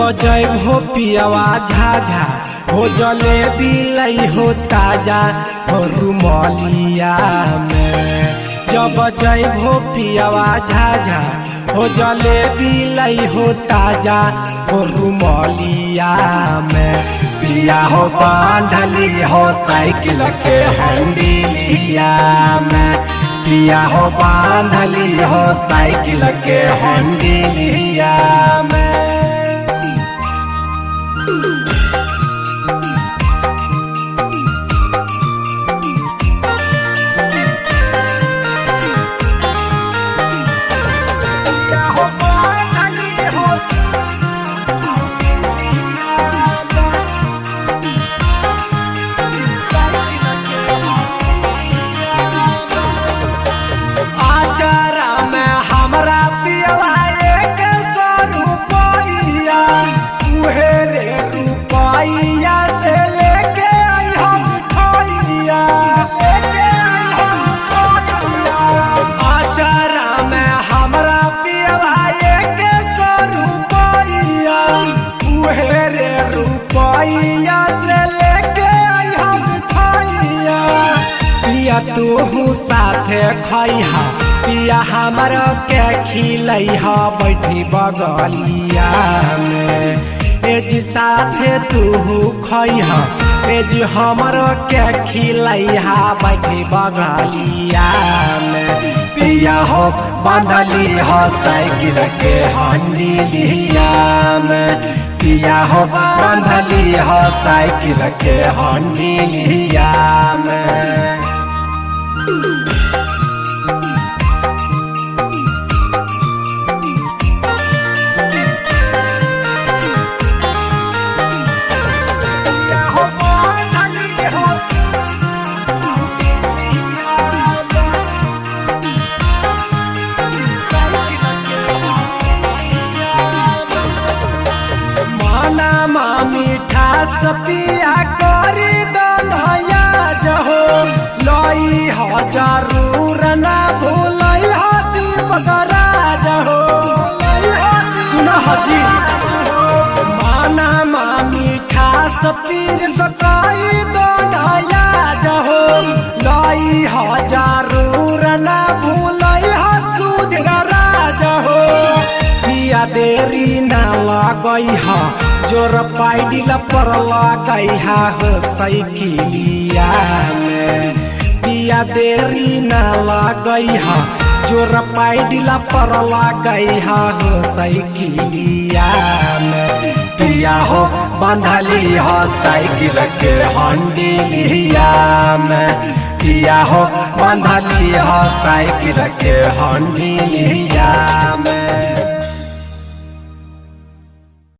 जय हो पियावा झाझा हो जलेबी लई हो ताजा हो रुमालिया में। जब जय हो पियावा झाझा हो जलेबी लई हो ताजा हो रुमालिया में। पिया हो बांधली हो साइकिल के हंडिलिया में। पिया हो बांधली हो साइकिल के हंडिलिया में। तू साथे खैहा पिया हमर के खिलैहा बैठी बगलिया में। एज साथे तू खैहा एज हमर के खिलैहा बैठी बगलिया में। पिया हो बांधली हो साइकिल के हंडिलिया में। पिया हो बांधली हो साइकिल के हंडिलिया में। पिया करी दनया जहो लई हो जरूर ना भूलई हो दीपकरा जहो। सुन हजी माना मीठा सपीर सकाई दनया जहो लई हो जरूर ना भूलई हो सुधरा जहो। पिया देरी ना लगई हो जोर पाइडिला पर लगैहा हो साइकिलिया में। पिया देरी ना लगैहा जोर पाइडिला पर लगैहा हो साइकिलिया में। पिया हो बांधली हो साइकिल के हंडिलिया में। पिया हो बांधली हो साइकिल के हंडिलिया में।